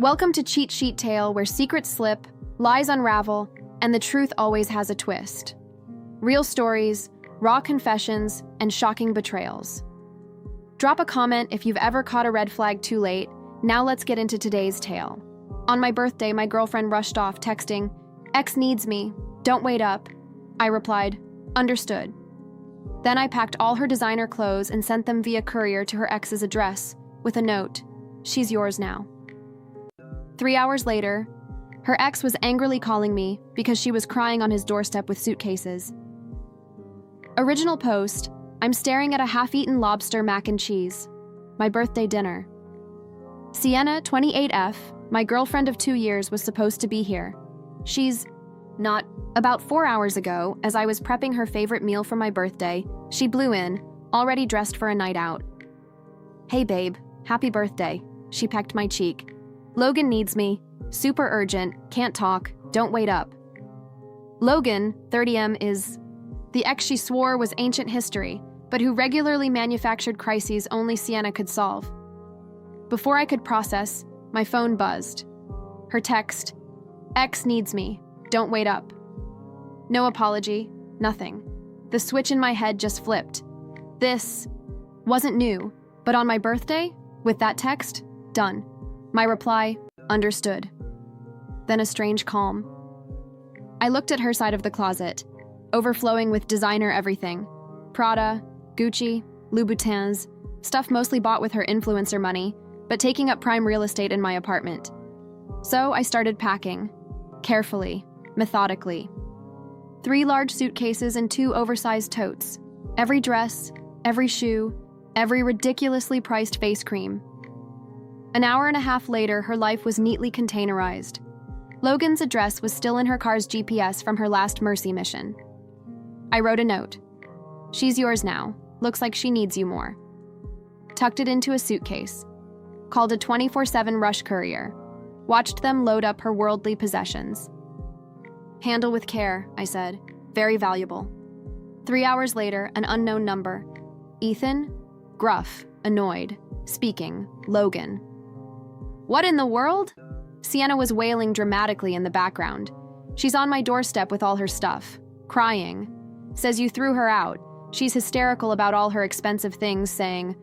Welcome to Cheat Sheet Tale, where secrets slip, lies unravel, and the truth always has a twist. Real stories, raw confessions, and shocking betrayals. Drop a comment if you've ever caught a red flag too late. Now let's get into today's tale. On my birthday, my girlfriend rushed off, texting, "X needs me. Don't wait up." I replied, "Understood." Then I packed all her designer clothes and sent them via courier to her ex's address with a note, "She's yours now." 3 hours later, her ex was angrily calling me because she was crying on his doorstep with suitcases. Original post: I'm staring at a half-eaten lobster mac and cheese. My birthday dinner. Sienna, 28F, my girlfriend of 2 years, was supposed to be here. She's not. About 4 hours ago, as I was prepping her favorite meal for my birthday, she blew in, already dressed for a night out. "Hey babe, happy birthday." She pecked my cheek. "Logan needs me. Super urgent, can't talk, don't wait up." Logan, 30M, is the ex she swore was ancient history, but who regularly manufactured crises only Sienna could solve. Before I could process, my phone buzzed. Her text, "Ex needs me, don't wait up." No apology, nothing. The switch in my head just flipped. This wasn't new, but on my birthday, with that text, done. My reply, "Understood." Then a strange calm. I looked at her side of the closet, overflowing with designer everything. Prada, Gucci, Louboutins, stuff mostly bought with her influencer money, but taking up prime real estate in my apartment. So I started packing, carefully, methodically. 3 large suitcases and 2 oversized totes. Every dress, every shoe, every ridiculously priced face cream. An hour and a half later, her life was neatly containerized. Logan's address was still in her car's GPS from her last Mercy mission. I wrote a note. "She's yours now. Looks like she needs you more." Tucked it into a suitcase. Called a 24/7 rush courier. Watched them load up her worldly possessions. "Handle with care," I said. "Very valuable." 3 hours later, an unknown number. Ethan? Gruff, annoyed, speaking, Logan. "What in the world?" Sienna was wailing dramatically in the background. "She's on my doorstep with all her stuff. Crying. Says you threw her out. She's hysterical about all her expensive things, saying,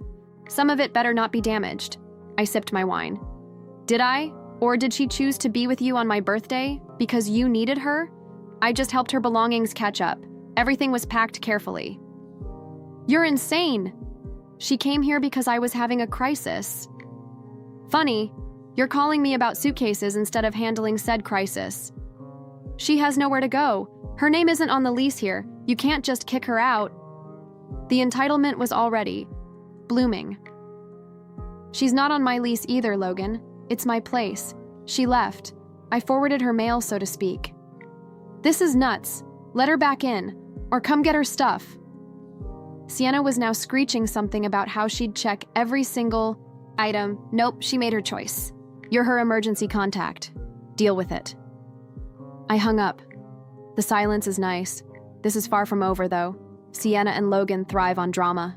'Some of it better not be damaged.'" I sipped my wine. "Did I? Or did she choose to be with you on my birthday because you needed her? I just helped her belongings catch up. Everything was packed carefully." "You're insane." "She came here because I was having a crisis." "Funny, you're calling me about suitcases instead of handling said crisis." "She has nowhere to go. Her name isn't on the lease here. You can't just kick her out." The entitlement was already blooming. "She's not on my lease either, Logan. It's my place. She left. I forwarded her mail, so to speak." "This is nuts. Let her back in, or come get her stuff." Sienna was now screeching something about how she'd check every single item. Nope, she made her choice. "You're her emergency contact. Deal with it." I hung up. The silence is nice. This is far from over, though. Sienna and Logan thrive on drama.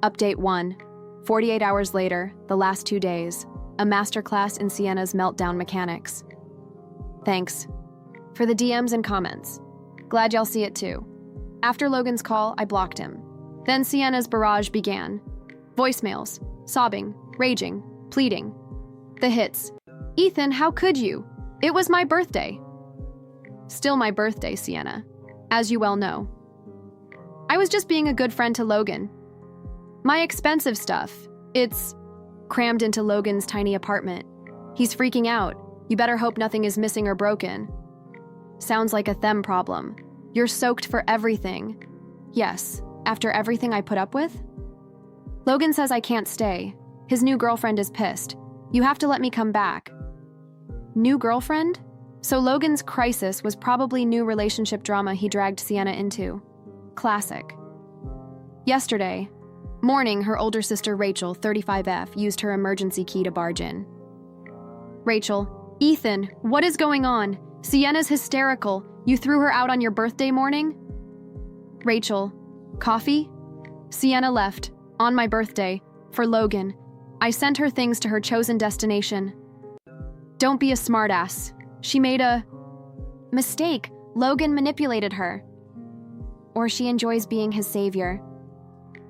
Update 1. 48 hours later, the last 2 days. A masterclass in Sienna's meltdown mechanics. Thanks for the DMs and comments. Glad y'all see it too. After Logan's call, I blocked him. Then Sienna's barrage began. Voicemails, sobbing, raging, pleading. The hits. "Ethan, how could you? It was my birthday." Still my birthday, Sienna, as you well know. "I was just being a good friend to Logan. My expensive stuff. It's crammed into Logan's tiny apartment. He's freaking out. You better hope nothing is missing or broken." Sounds like a them problem. "You're soaked for everything." Yes, after everything I put up with? "Logan says I can't stay. His new girlfriend is pissed. You have to let me come back." New girlfriend? So Logan's crisis was probably new relationship drama he dragged Sienna into. Classic. Yesterday morning, her older sister Rachel, 35F, used her emergency key to barge in. Rachel, "Ethan, what is going on? Sienna's hysterical. You threw her out on your birthday morning?" Rachel, "Coffee?" Sienna left, on my birthday, for Logan. I sent her things to her chosen destination. Don't be a smartass. She made a mistake. Logan manipulated her. Or she enjoys being his savior.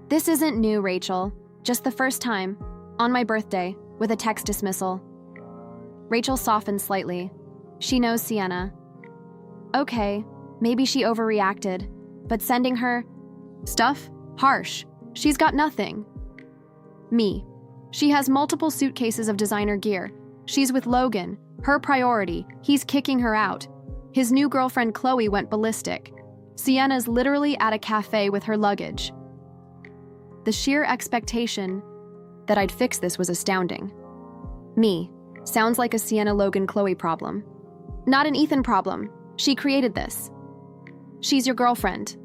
This isn't new, Rachel. Just the first time, on my birthday, with a text dismissal. Rachel softened slightly. She knows Sienna. Okay, maybe she overreacted, but sending her stuff? Harsh. She's got nothing. Me. She has multiple suitcases of designer gear. She's with Logan. Her priority. He's kicking her out. His new girlfriend Qley went ballistic. Sienna's literally at a cafe with her luggage. The sheer expectation that I'd fix this was astounding. Me. Sounds like a Sienna-Logan-Qley problem. Not an Ethan problem. She created this. She's your girlfriend.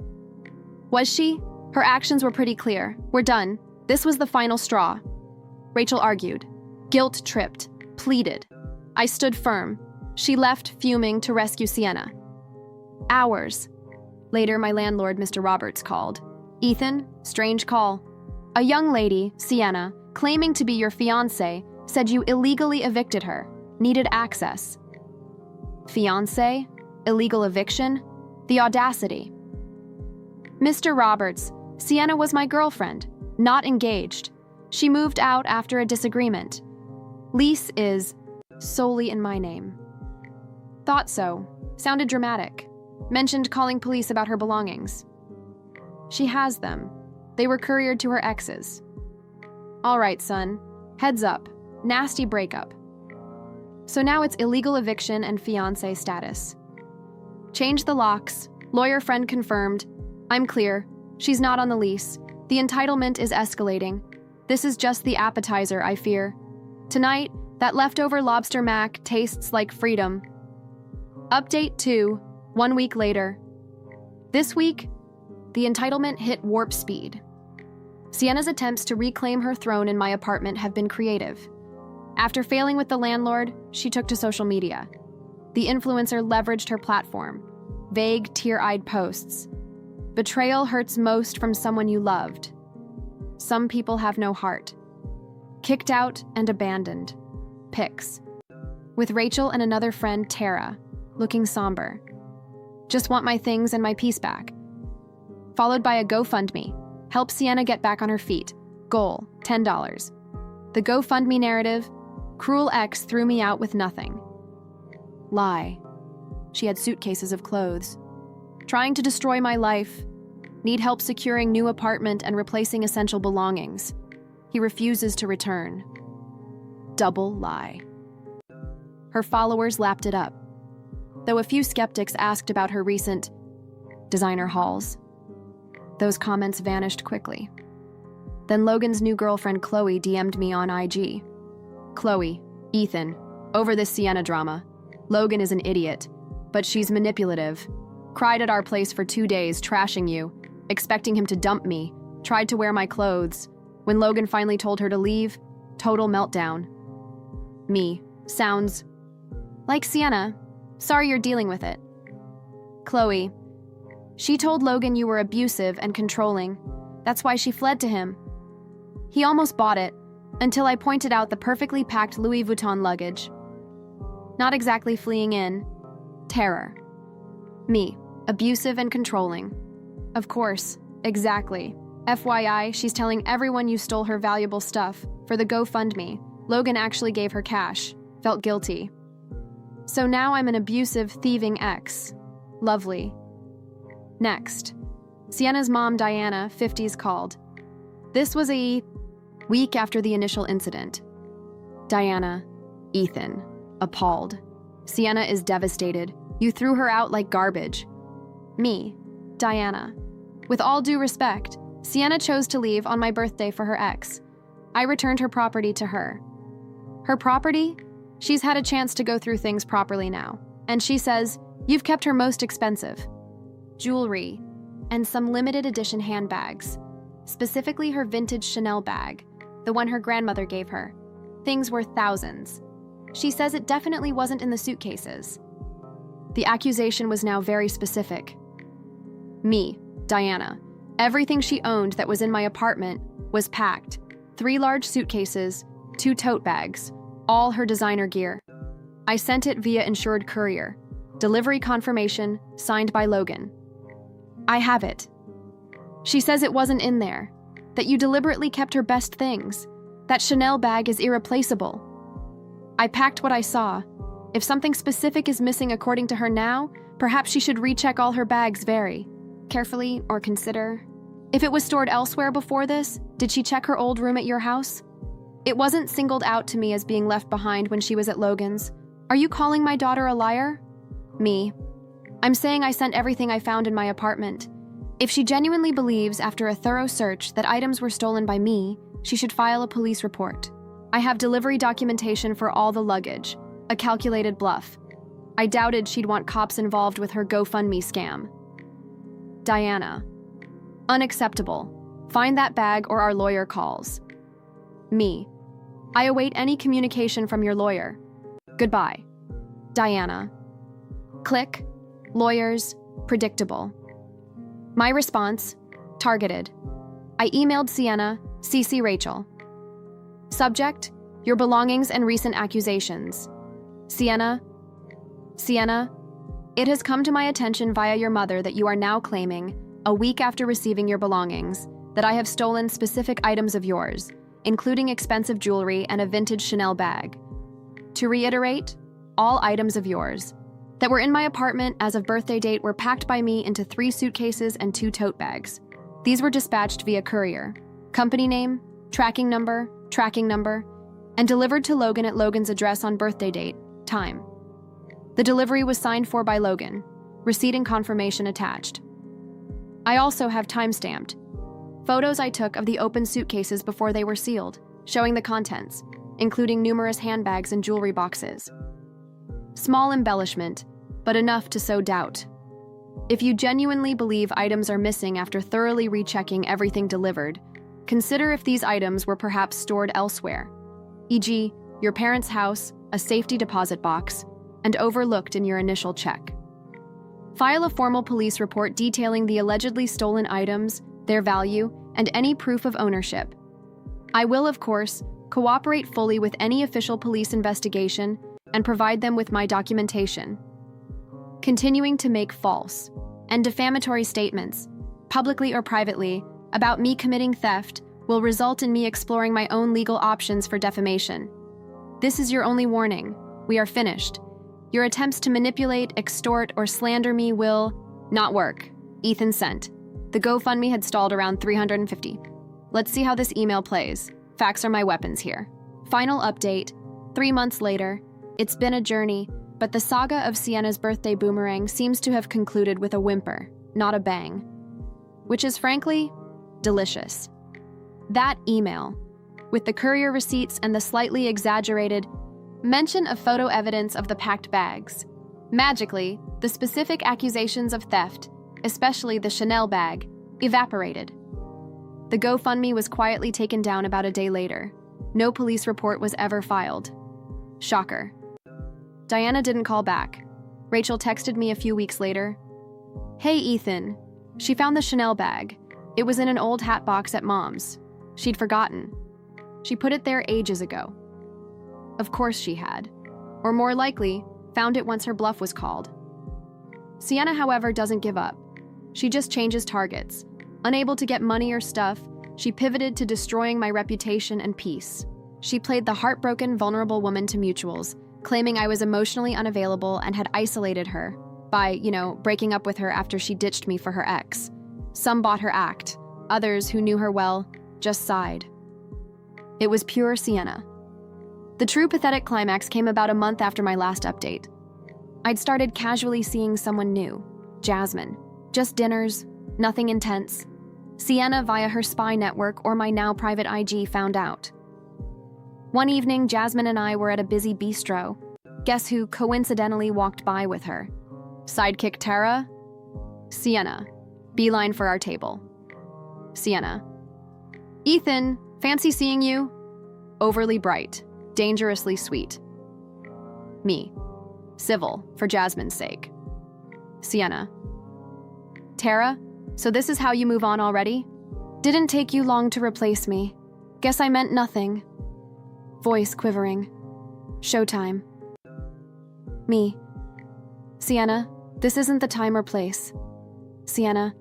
Was she? Her actions were pretty clear. We're done. This was the final straw. Rachel argued. Guilt-tripped. Pleaded. I stood firm. She left, fuming, to rescue Sienna. Hours. Later, my landlord, Mr. Roberts, called. Ethan, strange call. A young lady, Sienna, claiming to be your fiancé, said you illegally evicted her, needed access. Fiancé? Illegal eviction? The audacity. Mr. Roberts, Sienna was my girlfriend, not engaged. She moved out after a disagreement. Lease is solely in my name. Thought so. Sounded dramatic. Mentioned calling police about her belongings. She has them. They were couriered to her exes. All right, son. Heads up. Nasty breakup. So now it's illegal eviction and fiancé status. Change the locks. Lawyer friend confirmed. I'm clear. She's not on the lease. The entitlement is escalating. This is just the appetizer, I fear. Tonight, that leftover lobster mac tastes like freedom. Update 2, 1 week later. This week, the entitlement hit warp speed. Sienna's attempts to reclaim her throne in my apartment have been creative. After failing with the landlord, she took to social media. The influencer leveraged her platform. Vague, tear-eyed posts. Betrayal hurts most from someone you loved. Some people have no heart. Kicked out and abandoned. Pics. With Rachel and another friend, Tara, looking somber. Just want my things and my peace back. Followed by a GoFundMe. Help Sienna get back on her feet. Goal, $10. The GoFundMe narrative, cruel ex threw me out with nothing. Lie. She had suitcases of clothes. Trying to destroy my life. Need help securing new apartment and replacing essential belongings. He refuses to return. Double lie. Her followers lapped it up, though a few skeptics asked about her recent designer hauls. Those comments vanished quickly. Then Logan's new girlfriend Qley DM'd me on IG. Qley, Ethan, over this Sienna drama. Logan is an idiot, but she's manipulative. Cried at our place for 2 days, trashing you, expecting him to dump me, tried to wear my clothes. When Logan finally told her to leave, total meltdown. Me, sounds like Sienna. Sorry you're dealing with it. Qley, she told Logan you were abusive and controlling. That's why she fled to him. He almost bought it, until I pointed out the perfectly packed Louis Vuitton luggage. Not exactly fleeing in. Terror. Me, abusive and controlling. Of course, exactly. FYI, she's telling everyone you stole her valuable stuff. For the GoFundMe, Logan actually gave her cash. Felt guilty. So now I'm an abusive, thieving ex. Lovely. Next. Sienna's mom, Diana, 50s, called. This was a week after the initial incident. Diana, Ethan, appalled. Sienna is devastated. You threw her out like garbage. Me, Diana. With all due respect, Sienna chose to leave on my birthday for her ex. I returned her property to her. Her property? She's had a chance to go through things properly now. And she says, you've kept her most expensive. Jewelry, and some limited edition handbags. Specifically her vintage Chanel bag, the one her grandmother gave her. Things worth thousands. She says it definitely wasn't in the suitcases. The accusation was now very specific. Me, Diana. Everything she owned that was in my apartment was packed. 3 large suitcases, 2 tote bags, all her designer gear. I sent it via insured courier. Delivery confirmation, signed by Logan. I have it. She says it wasn't in there, that you deliberately kept her best things, that Chanel bag is irreplaceable. I packed what I saw. If something specific is missing according to her now, perhaps she should recheck all her bags very carefully or consider. If it was stored elsewhere before this, did she check her old room at your house? It wasn't singled out to me as being left behind when she was at Logan's. Are you calling my daughter a liar? Me. I'm saying I sent everything I found in my apartment. If she genuinely believes, after a thorough search, that items were stolen by me, she should file a police report. I have delivery documentation for all the luggage, a calculated bluff. I doubted she'd want cops involved with her GoFundMe scam. Diana. Unacceptable. Find that bag or our lawyer calls. Me. I await any communication from your lawyer. Goodbye. Diana. Click. Lawyers. Predictable. My response. Targeted. I emailed Sienna, CC Rachel. Subject. Your belongings and recent accusations. Sienna. It has come to my attention via your mother that you are now claiming, a week after receiving your belongings, that I have stolen specific items of yours, including expensive jewelry and a vintage Chanel bag. To reiterate, all items of yours that were in my apartment as of birthday date were packed by me into 3 suitcases and 2 tote bags. These were dispatched via courier, company name, tracking number, and delivered to Logan at Logan's address on birthday date, time. The delivery was signed for by Logan, receipt and confirmation attached. I also have time-stamped photos I took of the open suitcases before they were sealed, showing the contents, including numerous handbags and jewelry boxes. Small embellishment, but enough to sow doubt. If you genuinely believe items are missing after thoroughly rechecking everything delivered, consider if these items were perhaps stored elsewhere, e.g., your parents' house, a safety deposit box, and overlooked in your initial check. File a formal police report detailing the allegedly stolen items, their value, and any proof of ownership. I will, of course, cooperate fully with any official police investigation and provide them with my documentation. Continuing to make false and defamatory statements, publicly or privately, about me committing theft will result in me exploring my own legal options for defamation. This is your only warning. We are finished. Your attempts to manipulate, extort, or slander me will not work. Ethan sent. The GoFundMe had stalled around $350. Let's see how this email plays. Facts are my weapons here. Final update. 3 months later. It's been a journey, but the saga of Sienna's birthday boomerang seems to have concluded with a whimper, not a bang. Which is frankly, delicious. That email, with the courier receipts and the slightly exaggerated mention of photo evidence of the packed bags. Magically, the specific accusations of theft, especially the Chanel bag, evaporated. The GoFundMe was quietly taken down about a day later. No police report was ever filed. Shocker. Diana didn't call back. Rachel texted me a few weeks later. Hey, Ethan. She found the Chanel bag. It was in an old hat box at Mom's. She'd forgotten. She put it there ages ago. Of course she had. Or more likely, found it once her bluff was called. Sienna, however, doesn't give up. She just changes targets. Unable to get money or stuff, she pivoted to destroying my reputation and peace. She played the heartbroken, vulnerable woman to mutuals, claiming I was emotionally unavailable and had isolated her by, breaking up with her after she ditched me for her ex. Some bought her act. Others, who knew her well, just sighed. It was pure Sienna. The true pathetic climax came about a month after my last update. I'd started casually seeing someone new, Jasmine. Just dinners, nothing intense. Sienna, via her spy network or my now private IG, found out. One evening, Jasmine and I were at a busy bistro. Guess who coincidentally walked by with her? Sidekick Tara? Sienna. Beeline for our table. Sienna. Ethan, fancy seeing you. Overly bright. Dangerously sweet. Me. Civil, for Jasmine's sake. Sienna. Tara, so this is how you move on already? Didn't take you long to replace me. Guess I meant nothing. Voice quivering. Showtime. Me. Sienna, this isn't the time or place. Sienna.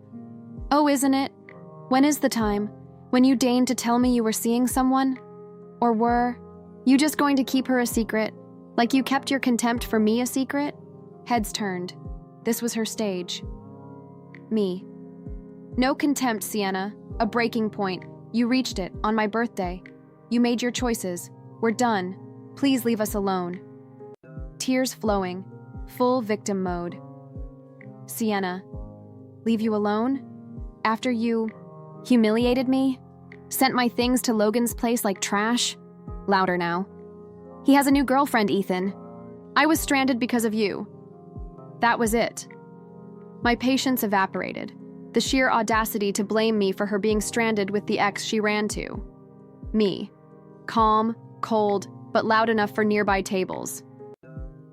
Oh, isn't it? When is the time? When you deigned to tell me you were seeing someone? Or were you just going to keep her a secret? Like you kept your contempt for me a secret? Heads turned. This was her stage. Me. No contempt, Sienna. A breaking point. You reached it on my birthday. You made your choices. We're done. Please leave us alone. Tears flowing. Full victim mode. Sienna. Leave you alone? After you humiliated me? Sent my things to Logan's place like trash? Louder now. He has a new girlfriend, Ethan. I was stranded because of you. That was it. My patience evaporated. The sheer audacity to blame me for her being stranded with the ex she ran to. Me. Calm, cold, but loud enough for nearby tables.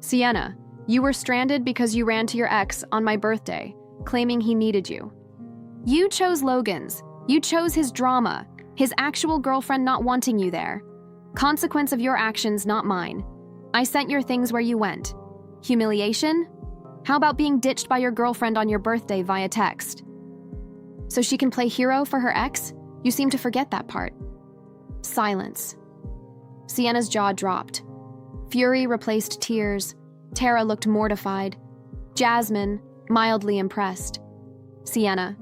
Sienna, you were stranded because you ran to your ex on my birthday, claiming he needed you. You chose Logan's. You chose his drama, his actual girlfriend not wanting you there. Consequence of your actions, not mine. I sent your things where you went. Humiliation? How about being ditched by your girlfriend on your birthday via text? So she can play hero for her ex? You seem to forget that part. Silence. Sienna's jaw dropped. Fury replaced tears. Tara looked mortified. Jasmine, mildly impressed. Sienna.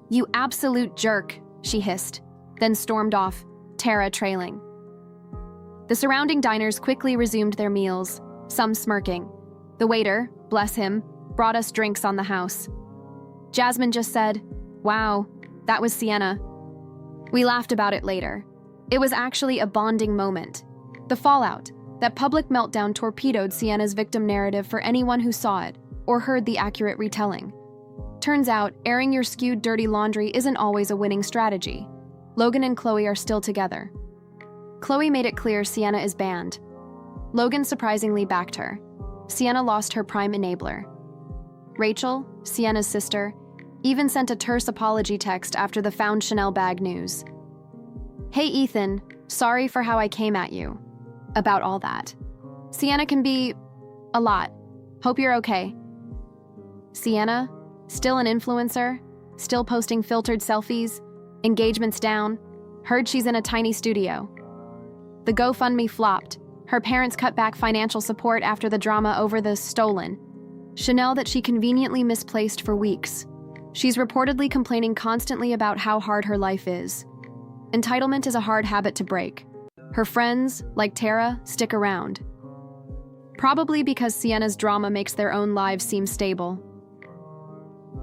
You absolute jerk, she hissed, then stormed off, Tara trailing. The surrounding diners quickly resumed their meals, some smirking. The waiter, bless him, brought us drinks on the house. Jasmine just said, "Wow, that was Sienna." We laughed about it later. It was actually a bonding moment. The fallout, that public meltdown torpedoed Sienna's victim narrative for anyone who saw it or heard the accurate retelling. Turns out, airing your skewed dirty laundry isn't always a winning strategy. Logan and Qley are still together. Qley made it clear Sienna is banned. Logan surprisingly backed her. Sienna lost her prime enabler. Rachel, Sienna's sister, even sent a terse apology text after the found Chanel bag news. Hey Ethan, sorry for how I came at you. About all that. Sienna can be a lot. Hope you're okay. Sienna, still an influencer, still posting filtered selfies, engagements down, heard she's in a tiny studio. The GoFundMe flopped. Her parents cut back financial support after the drama over the stolen Chanel that she conveniently misplaced for weeks. She's reportedly complaining constantly about how hard her life is. Entitlement is a hard habit to break. Her friends, like Tara, stick around. Probably because Sienna's drama makes their own lives seem stable.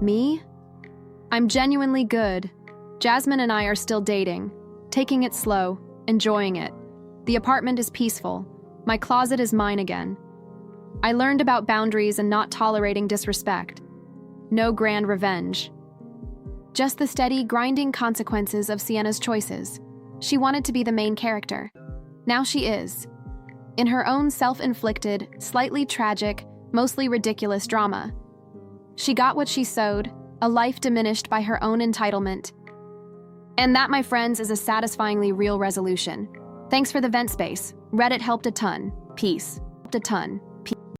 Me? I'm genuinely good. Jasmine and I are still dating, taking it slow, enjoying it. The apartment is peaceful. My closet is mine again. I learned about boundaries and not tolerating disrespect. No grand revenge. Just the steady, grinding consequences of Sienna's choices. She wanted to be the main character. Now she is. In her own self-inflicted, slightly tragic, mostly ridiculous drama. She got what she sowed, a life diminished by her own entitlement. And that, my friends, is a satisfyingly real resolution. Thanks for the vent space. Reddit helped a ton. Peace. A ton.